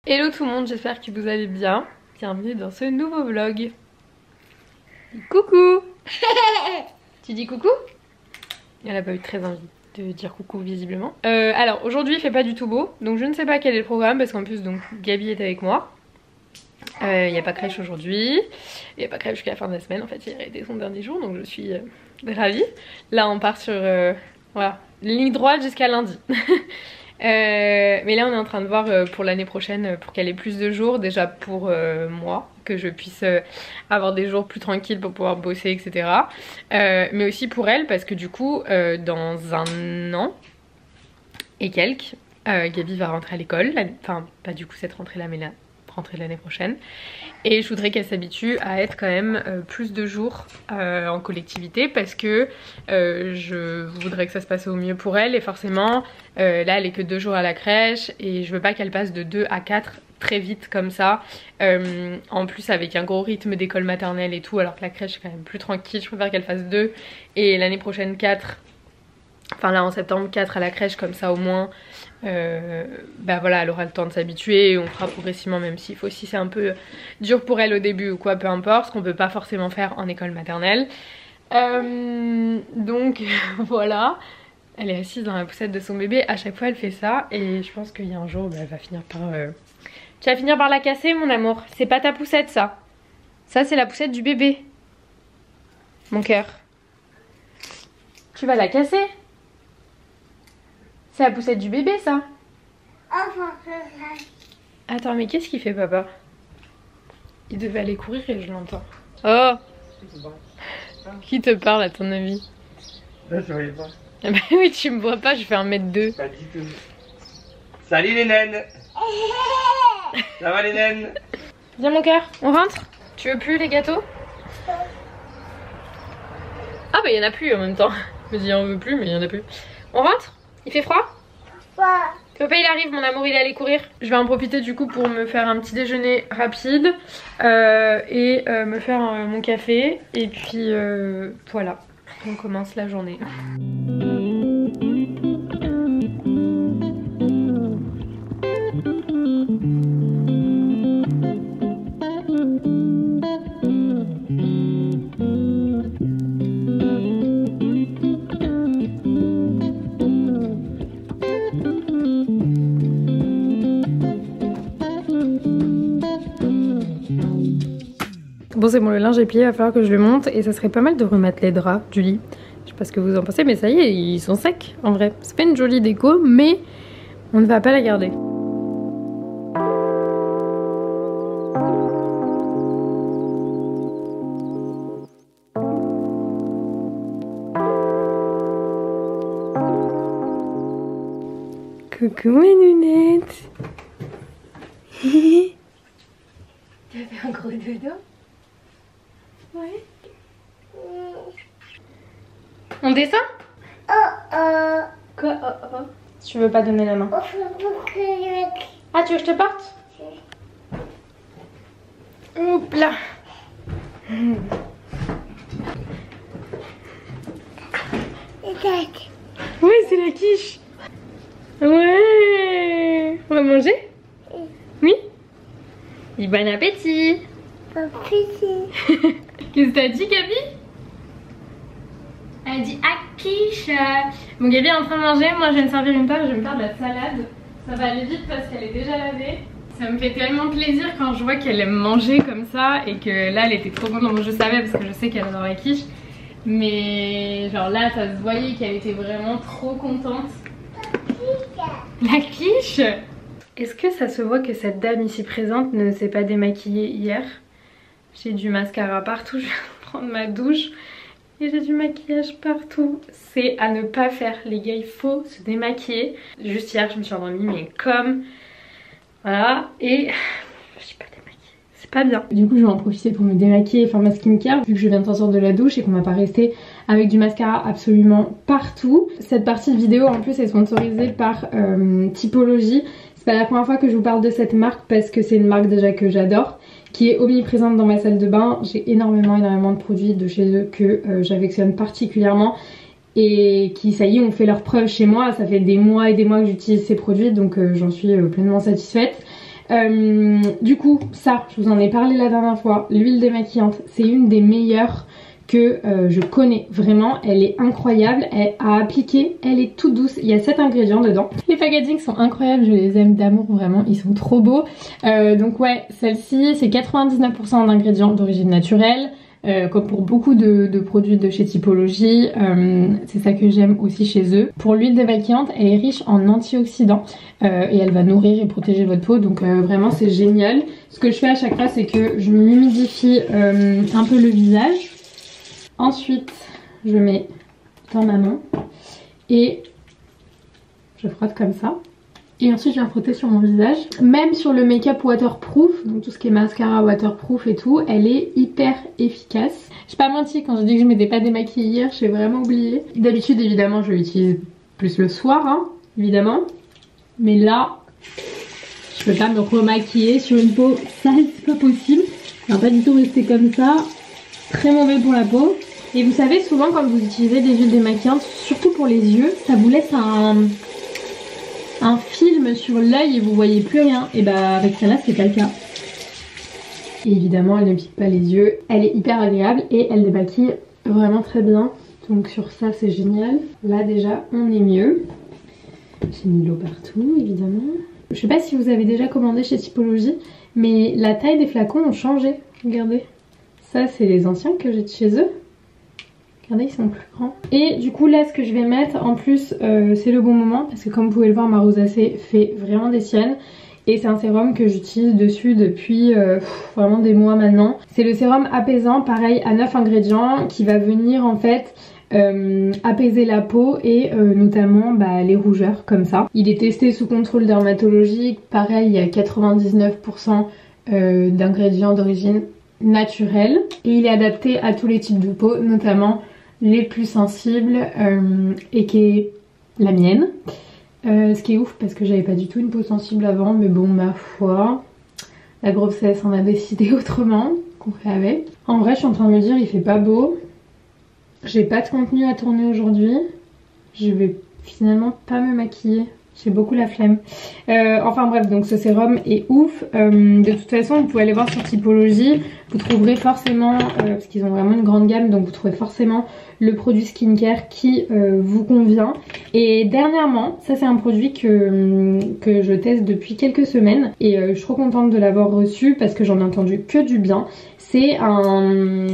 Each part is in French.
Hello tout le monde, j'espère que vous allez bien. Bienvenue dans ce nouveau vlog. Coucou. Tu dis coucou? Elle a pas eu très envie de dire coucou visiblement. Alors aujourd'hui il fait pas du tout beau, donc je ne sais pas quel est le programme parce qu'en plus donc Gabi est avec moi. Il n'y a pas crèche aujourd'hui, il n'y a pas crèche jusqu'à la fin de la semaine, en fait il a été son dernier jour donc je suis ravie. Là on part sur voilà, ligne droite jusqu'à lundi. Mais là on est en train de voir pour l'année prochaine pour qu'elle ait plus de jours, déjà pour moi, que je puisse avoir des jours plus tranquilles pour pouvoir bosser etc. Mais aussi pour elle parce que du coup dans 1 an et quelques Gabi va rentrer à l'école, enfin pas du coup cette rentrée là mais la rentrée de l'année prochaine, et je voudrais qu'elle s'habitue à être quand même plus de jours en collectivité parce que je voudrais que ça se passe au mieux pour elle, et forcément là elle est que 2 jours à la crèche et je veux pas qu'elle passe de 2 à 4 très vite comme ça, en plus avec un gros rythme d'école maternelle et tout, alors que la crèche est quand même plus tranquille. Je préfère qu'elle fasse 2 et l'année prochaine 4, enfin là en septembre 4 à la crèche, comme ça au moins bah voilà, elle aura le temps de s'habituer et on fera progressivement, même s'il faut, si c'est un peu dur pour elle au début ou quoi, peu importe, ce qu'on peut pas forcément faire en école maternelle. Donc voilà, elle est assise dans la poussette de son bébé, à chaque fois elle fait ça et je pense qu'il y a un jour bah, elle va finir par tu vas finir par la casser mon amour. C'est pas ta poussette ça, ça c'est la poussette du bébé mon cœur, tu vas la casser. C'est la poussette du bébé ça. Attends mais qu'est-ce qu'il fait papa? Il devait aller courir et je l'entends. Oh, qui te parle à ton avis? Là je voyais pas. Ah bah oui tu me vois pas, je fais 1m2. Pas du tout. Salut les naines. Ça va les naines? Viens mon cœur, on rentre? Tu veux plus les gâteaux? Ah bah il y en a plus en même temps. Je me dis on veut plus mais il y en a plus. On rentre? Il fait froid? Papa il arrive mon amour, il est allé courir. Je vais en profiter du coup pour me faire un petit déjeuner rapide et me faire mon café. Et puis voilà, on commence la journée. Bon c'est bon, le linge est plié, il va falloir que je le monte et ça serait pas mal de remettre les draps du lit. Je sais pas ce que vous en pensez mais ça y est, ils sont secs en vrai. C'est pas une jolie déco mais on ne va pas la garder. Coucou mes lunettes. Tu as fait un gros dodo? Ouais. On descend? Quoi? Tu veux pas donner la main? Ah tu veux que je te porte? Hop là. Oui c'est la quiche. Ouais. On va manger? Oui. Et bon appétit. Qu'est-ce que t'as dit Gabi? Elle dit à quiche. Bon Gabi est en train de manger, moi je viens de servir une part et je vais me faire de la salade. Ça va aller vite parce qu'elle est déjà lavée. Ça me fait tellement plaisir quand je vois qu'elle aime manger comme ça et que là elle était trop contente. Bon, je savais parce que je sais qu'elle adore la quiche. Mais genre là ça se voyait qu'elle était vraiment trop contente. La quiche. Est-ce que ça se voit que cette dame ici présente ne s'est pas démaquillée hier? J'ai du mascara partout, je viens de prendre ma douche et j'ai du maquillage partout. C'est à ne pas faire les gars, il faut se démaquiller. Juste hier je me suis endormie mais comme... Voilà, et je suis pas démaquillée, c'est pas bien. Du coup je vais en profiter pour me démaquiller et faire ma skincare vu que je viens de sortir de la douche et qu'on va pas rester avec du mascara absolument partout. Cette partie de vidéo en plus est sponsorisée par Typologie. C'est pas la première fois que je vous parle de cette marque parce que c'est une marque déjà que j'adore, qui est omniprésente dans ma salle de bain. J'ai énormément de produits de chez eux que j'affectionne particulièrement et qui, ça y est, ont fait leurs preuves chez moi. Ça fait des mois et des mois que j'utilise ces produits, donc j'en suis pleinement satisfaite. Du coup, ça, je vous en ai parlé la dernière fois, l'huile démaquillante, c'est une des meilleures que je connais vraiment, elle est incroyable, à appliquer, elle est toute douce, il y a 7 ingrédients dedans. Les packagings sont incroyables, je les aime d'amour vraiment, ils sont trop beaux. Donc ouais, celle-ci c'est 99% d'ingrédients d'origine naturelle. Comme pour beaucoup de produits de chez Typologie, c'est ça que j'aime aussi chez eux. Pour l'huile démaquillante, elle est riche en antioxydants et elle va nourrir et protéger votre peau, donc vraiment c'est génial. Ce que je fais à chaque fois, c'est que je m'humidifie un peu le visage. Ensuite, je mets dans ma main et je frotte comme ça. Et ensuite, je viens frotter sur mon visage. Même sur le make-up waterproof, donc tout ce qui est mascara waterproof et tout, elle est hyper efficace. J'ai pas menti quand je dis que je m'étais pas démaquillée hier, j'ai vraiment oublié. D'habitude, évidemment, je l'utilise plus le soir, hein, évidemment. Mais là, je peux pas me remaquiller sur une peau sale, c'est pas possible. Ça va pas du tout rester comme ça. Très mauvais pour la peau. Et vous savez, souvent quand vous utilisez des huiles démaquillantes, surtout pour les yeux, ça vous laisse un film sur l'œil et vous voyez plus rien. Et bah avec celle-là, c'est pas le cas. Et évidemment, elle ne pique pas les yeux. Elle est hyper agréable et elle démaquille vraiment très bien. Donc sur ça, c'est génial. Là déjà, on est mieux. J'ai mis l'eau partout, évidemment. Je sais pas si vous avez déjà commandé chez Typologie, mais la taille des flacons ont changé. Regardez. Ça, c'est les anciens que j'ai de chez eux. Regardez, ils sont plus grands. Et du coup, là, ce que je vais mettre, en plus, c'est le bon moment. Parce que comme vous pouvez le voir, ma rosacée fait vraiment des siennes. Et c'est un sérum que j'utilise dessus depuis vraiment des mois maintenant. C'est le sérum apaisant, pareil, à 9 ingrédients, qui va venir, en fait, apaiser la peau et notamment les rougeurs, comme ça. Il est testé sous contrôle dermatologique. Pareil, il y a 99% d'ingrédients d'origine naturel et il est adapté à tous les types de peau, notamment les plus sensibles et qui est la mienne. Ce qui est ouf parce que j'avais pas du tout une peau sensible avant, mais bon, ma foi, la grossesse en a décidé autrement, qu'on fait avec. En vrai, je suis en train de me dire, il fait pas beau, j'ai pas de contenu à tourner aujourd'hui, je vais finalement pas me maquiller. J'ai beaucoup la flemme. Enfin bref, donc ce sérum est ouf. De toute façon, vous pouvez aller voir sur Typologie. Vous trouverez forcément, parce qu'ils ont vraiment une grande gamme, donc vous trouverez forcément le produit skincare qui vous convient. Et dernièrement, ça c'est un produit que je teste depuis quelques semaines. Et je suis trop contente de l'avoir reçu parce que j'en ai entendu que du bien. C'est un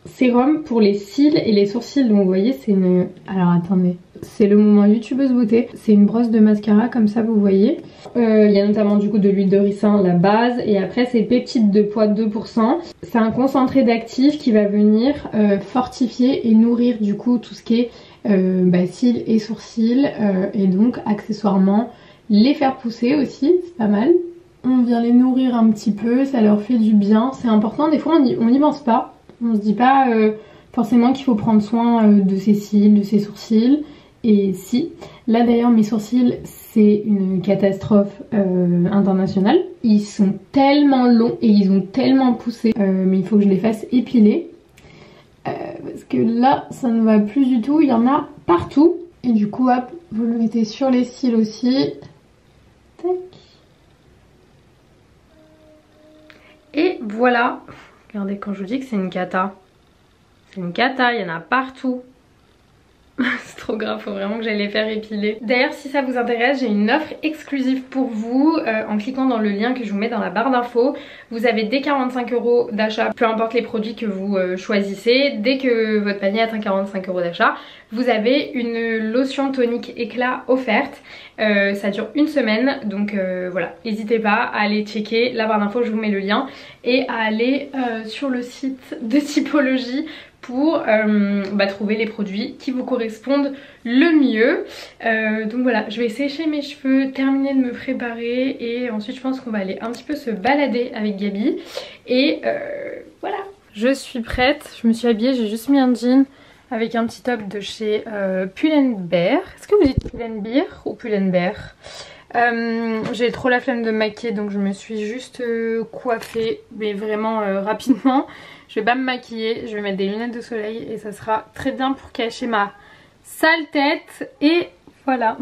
sérum pour les cils et les sourcils. Donc vous voyez, c'est une... Alors attendez... C'est le moment youtubeuse beauté. C'est une brosse de mascara comme ça, vous voyez. Il y a notamment du coup de l'huile de ricin, la base. Et après c'est peptide de poids 2%. C'est un concentré d'actif qui va venir fortifier et nourrir du coup tout ce qui est cils et sourcils. Et donc accessoirement les faire pousser aussi, c'est pas mal. On vient les nourrir un petit peu, ça leur fait du bien. C'est important, des fois on n'y pense pas. On se dit pas forcément qu'il faut prendre soin de ses cils, de ses sourcils. Et si, là d'ailleurs mes sourcils c'est une catastrophe internationale. Ils sont tellement longs et ils ont tellement poussé, mais il faut que je les fasse épiler. Parce que là ça ne va plus du tout, il y en a partout. Et du coup hop, vous le mettez sur les cils aussi. Tac. Et voilà. Regardez, quand je vous dis que c'est une cata. C'est une cata, il y en a partout. C'est trop grave, faut vraiment que j'aille les faire épiler. D'ailleurs, si ça vous intéresse, j'ai une offre exclusive pour vous. En cliquant dans le lien que je vous mets dans la barre d'infos, vous avez dès 45 € d'achat, peu importe les produits que vous choisissez. Dès que votre panier atteint 45 € d'achat, vous avez une lotion tonique éclat offerte. Ça dure une semaine, donc voilà, n'hésitez pas à aller checker la barre d'infos, je vous mets le lien, et à aller sur le site de Typologie pour trouver les produits qui vous correspondent le mieux. Donc voilà, je vais sécher mes cheveux, terminer de me préparer et ensuite je pense qu'on va aller un petit peu se balader avec Gabi. Et voilà. Je suis prête, je me suis habillée, j'ai juste mis un jean avec un petit top de chez Pull&Bear. Est-ce que vous dites Pull&Bear ou Pull&Bear? J'ai trop la flemme de me maquiller, donc je me suis juste coiffée, mais vraiment rapidement. Je vais pas me maquiller, je vais mettre des lunettes de soleil et ça sera très bien pour cacher ma sale tête. Et voilà.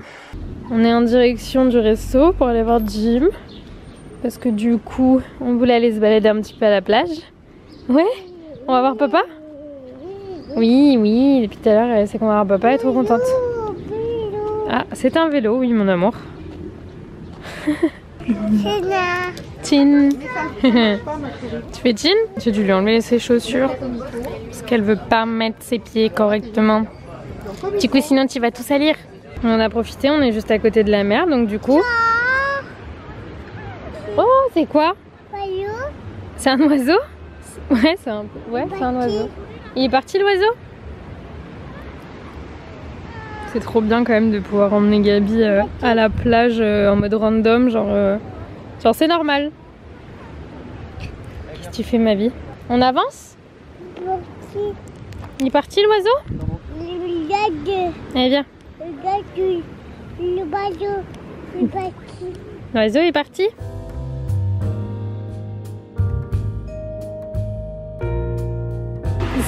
On est en direction du resto pour aller voir Jim. parce que du coup on voulait aller se balader un petit peu à la plage. Ouais, on va voir papa? Oui, oui, depuis tout à l'heure elle sait qu'on va voir papa, elle est trop contente. Ah, c'est un vélo, oui mon amour. Tin. Tu fais Tin? J'ai dû lui enlever ses chaussures parce qu'elle veut pas mettre ses pieds correctement. Du coup sinon tu vas tout salir. On en a profité, on est juste à côté de la mer donc du coup... Oh, c'est quoi? C'est un oiseau? Ouais, c'est un oiseau. Il est parti l'oiseau? C'est trop bien quand même de pouvoir emmener Gabi à la plage en mode random, genre c'est normal. Qu'est-ce que tu fais ma vie? On avance? Il est parti l'oiseau? Allez viens. L'oiseau est parti?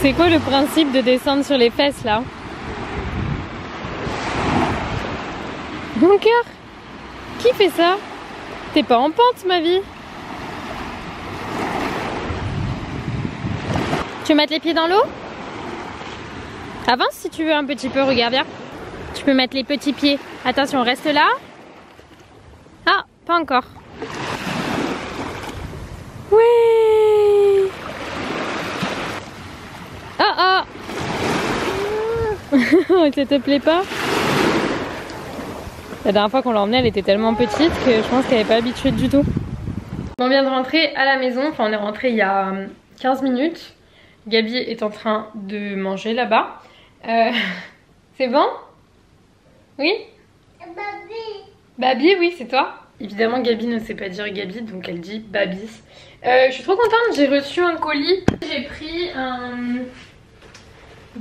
C'est quoi le principe de descendre sur les fesses là? Mon cœur, qui fait ça? T'es pas en pente ma vie. Tu veux mettre les pieds dans l'eau? Avance si tu veux un petit peu, regarde bien. Tu peux mettre les petits pieds. Attention, reste là. Ah, pas encore. Ouais. Ah ah. Ça te plaît pas? La dernière fois qu'on l'a emmenée, elle était tellement petite que je pense qu'elle n'est pas habituée du tout. On vient de rentrer à la maison, enfin on est rentré il y a 15 minutes. Gabi est en train de manger là-bas. C'est bon? Oui? Babi, oui, c'est toi? Évidemment, Gabi ne sait pas dire Gabi, donc elle dit Babi. Je suis trop contente, j'ai reçu un colis. J'ai pris un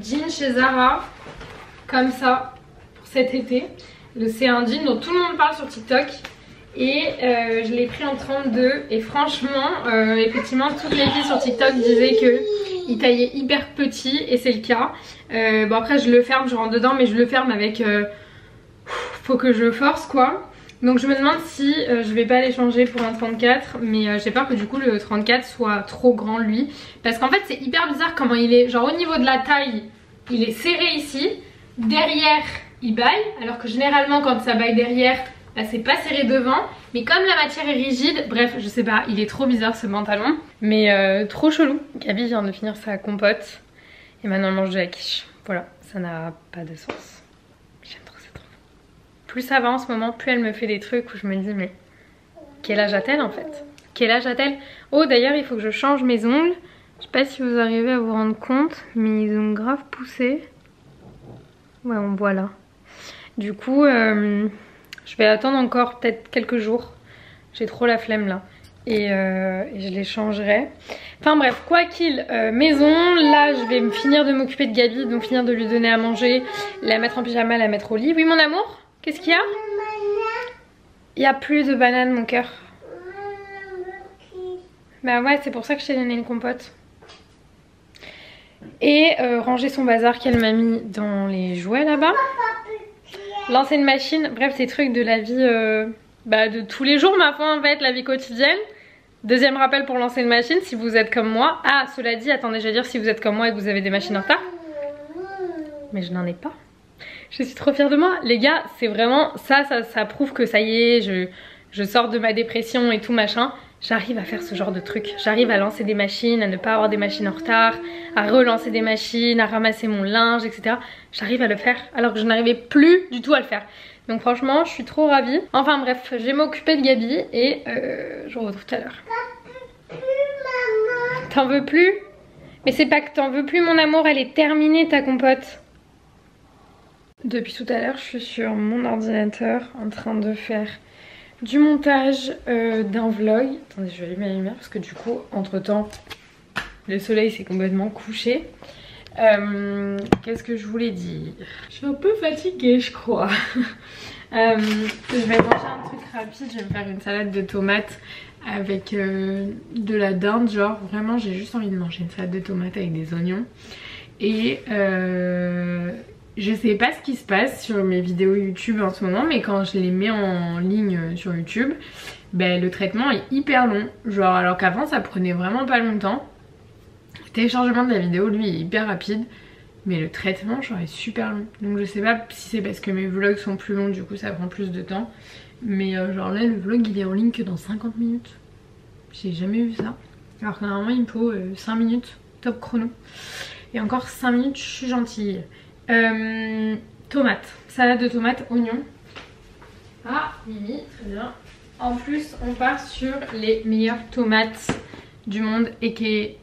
jean chez Zara, comme ça, pour cet été. C'est un jean dont tout le monde parle sur TikTok. Et je l'ai pris en 32. Et franchement, effectivement, toutes les filles sur TikTok disaient qu'il taillait hyper petit. Et c'est le cas. Bon après je le ferme, je rentre dedans, mais je le ferme avec... faut que je force quoi. Donc je me demande si je vais pas les changer pour un 34. Mais j'ai peur que du coup le 34 soit trop grand lui. Parce qu'en fait c'est hyper bizarre comment il est. Genre au niveau de la taille, il est serré ici. Derrière il baille. Alors que généralement quand ça baille derrière, bah, c'est pas serré devant. Mais comme la matière est rigide, bref je sais pas, il est trop bizarre ce pantalon. Mais trop chelou. Gabi vient de finir sa compote. Et maintenant elle mange de la quiche. Voilà, ça n'a pas de sens. J'aime trop cette robe. Plus ça va en ce moment, plus elle me fait des trucs où je me dis mais quel âge a-t-elle en fait? Quel âge a-t-elle? Oh d'ailleurs il faut que je change mes ongles. Je sais pas si vous arrivez à vous rendre compte, mais ils ont grave poussé. Ouais on voit là. Du coup je vais attendre encore peut-être quelques jours. J'ai trop la flemme là. Et je les changerai. Enfin bref, quoi qu'il, maison, là je vais me finir de m'occuper de Gabi, donc finir de lui donner à manger, la mettre en pyjama, la mettre au lit. Oui mon amour? Qu'est-ce qu'il y a? Il n'y a plus de bananes mon cœur. Bah ouais, c'est pour ça que je t'ai donné une compote. Et ranger son bazar qu'elle m'a mis dans les jouets là-bas. Lancer une machine, bref ces trucs de la vie de tous les jours ma foi en fait, la vie quotidienne. Deuxième rappel pour lancer une machine si vous êtes comme moi. Ah cela dit, attendez je vais dire si vous êtes comme moi et que vous avez des machines en retard. Mais je n'en ai pas. Je suis trop fière de moi. Les gars c'est vraiment ça prouve que ça y est, je sors de ma dépression et tout machin. J'arrive à faire ce genre de truc. J'arrive à lancer des machines, à ne pas avoir des machines en retard, à relancer des machines, à ramasser mon linge, etc. J'arrive à le faire alors que je n'arrivais plus du tout à le faire. Donc franchement je suis trop ravie. Enfin bref, je vais m'occuper de Gabi et je vous retrouve tout à l'heure. T'en veux plus? Mais c'est pas que t'en veux plus mon amour, elle est terminée ta compote. Depuis tout à l'heure je suis sur mon ordinateur en train de faire du montage d'un vlog. Attendez je vais allumer la lumière parce que du coup entre temps le soleil s'est complètement couché. Qu'est-ce que je voulais dire? Je suis un peu fatiguée je crois. Je vais manger un truc rapide, je vais me faire une salade de tomates avec de la dinde, genre vraiment j'ai juste envie de manger une salade de tomates avec des oignons et Je sais pas ce qui se passe sur mes vidéos YouTube en ce moment, mais quand je les mets en ligne sur YouTube, ben, le traitement est hyper long. Genre alors qu'avant ça prenait vraiment pas longtemps. Le téléchargement de la vidéo lui est hyper rapide, mais le traitement genre est super long. Donc je sais pas si c'est parce que mes vlogs sont plus longs, du coup ça prend plus de temps. Mais genre là le vlog il est en ligne que dans 50 minutes. J'ai jamais vu ça. Alors que normalement il me faut 5 minutes top chrono. Et encore 5 minutes, je suis gentille. Tomates, salade de tomates, oignons. Ah, Mimi, très bien. En plus, on part sur les meilleures tomates du monde et qui est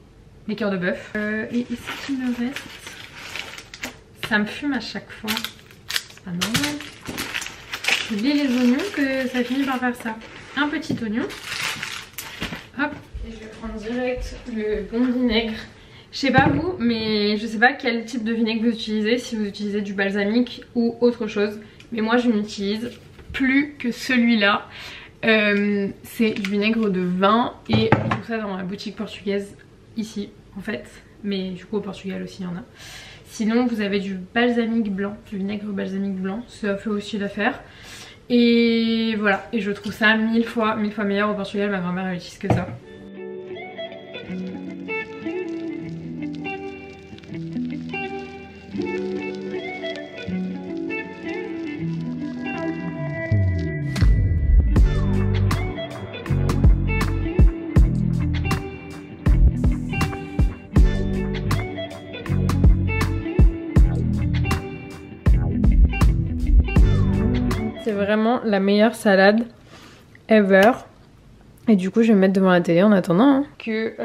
les cœurs de bœuf. Et ce qui me reste, ça me fume à chaque fois. C'est pas normal. J'oublie les oignons que ça finit par faire ça. Un petit oignon. Hop, et je vais prendre direct le bon vinaigre. Je sais pas vous, mais je sais pas quel type de vinaigre vous utilisez, si vous utilisez du balsamique ou autre chose. Mais moi je n'utilise plus que celui-là. C'est du vinaigre de vin et on trouve ça dans la boutique portugaise ici en fait. Mais du coup au Portugal aussi il y en a. Sinon vous avez du balsamique blanc, du vinaigre balsamique blanc, ça fait aussi l'affaire. Et voilà, et je trouve ça mille fois meilleur au Portugal, ma grand-mère utilise que ça. C'est vraiment la meilleure salade ever. Et du coup je vais me mettre devant la télé en attendant que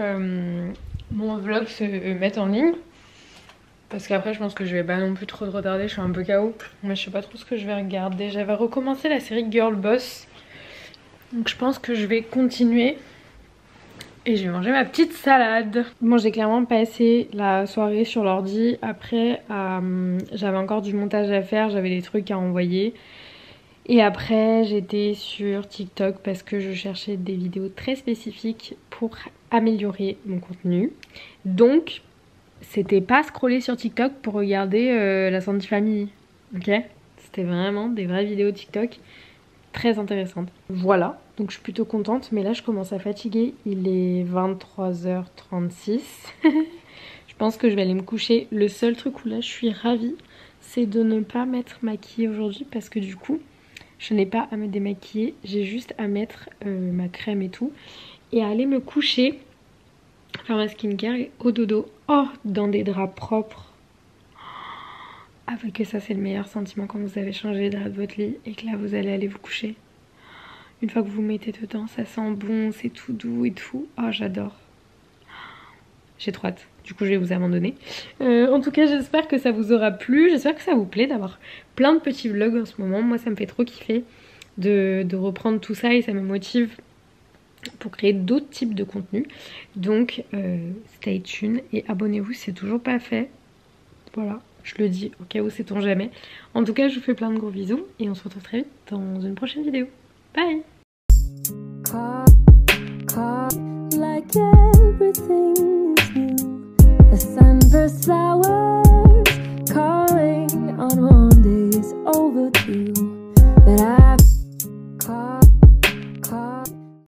mon vlog se mette en ligne. Parce qu'après je pense que je vais pas non plus trop retarder, je suis un peu KO. Mais je sais pas trop ce que je vais regarder. J'avais recommencé la série Girl Boss. Donc je pense que je vais continuer. Et je vais manger ma petite salade. Bon, j'ai clairement passé la soirée sur l'ordi. Après j'avais encore du montage à faire, j'avais des trucs à envoyer. Et après j'étais sur TikTok parce que je cherchais des vidéos très spécifiques pour améliorer mon contenu. Donc c'était pas scroller sur TikTok pour regarder la Sandy Family, ok? C'était vraiment des vraies vidéos TikTok très intéressantes. Voilà, donc je suis plutôt contente, mais là je commence à fatiguer. Il est 23h36. Je pense que je vais aller me coucher. Le seul truc où là je suis ravie, c'est de ne pas m'être maquillée aujourd'hui parce que du coup je n'ai pas à me démaquiller, j'ai juste à mettre ma crème et tout et à aller me coucher, faire ma skincare et au dodo. Oh, dans des draps propres. Avec ça c'est le meilleur sentiment quand vous avez changé les draps de votre lit et que là vous allez aller vous coucher. Une fois que vous vous mettez dedans, ça sent bon, c'est tout doux et tout. Oh, j'adore. J'ai trop hâte. Du coup je vais vous abandonner. En tout cas j'espère que ça vous aura plu. J'espère que ça vous plaît d'avoir plein de petits vlogs en ce moment. Moi ça me fait trop kiffer de reprendre tout ça et ça me motive pour créer d'autres types de contenus. Donc stay tuned et abonnez-vous si c'est toujours pas fait. Voilà, je le dis au cas où sait-on jamais. En tout cas je vous fais plein de gros bisous et on se retrouve très vite dans une prochaine vidéo. Bye. Like everything is new. The sun bursts out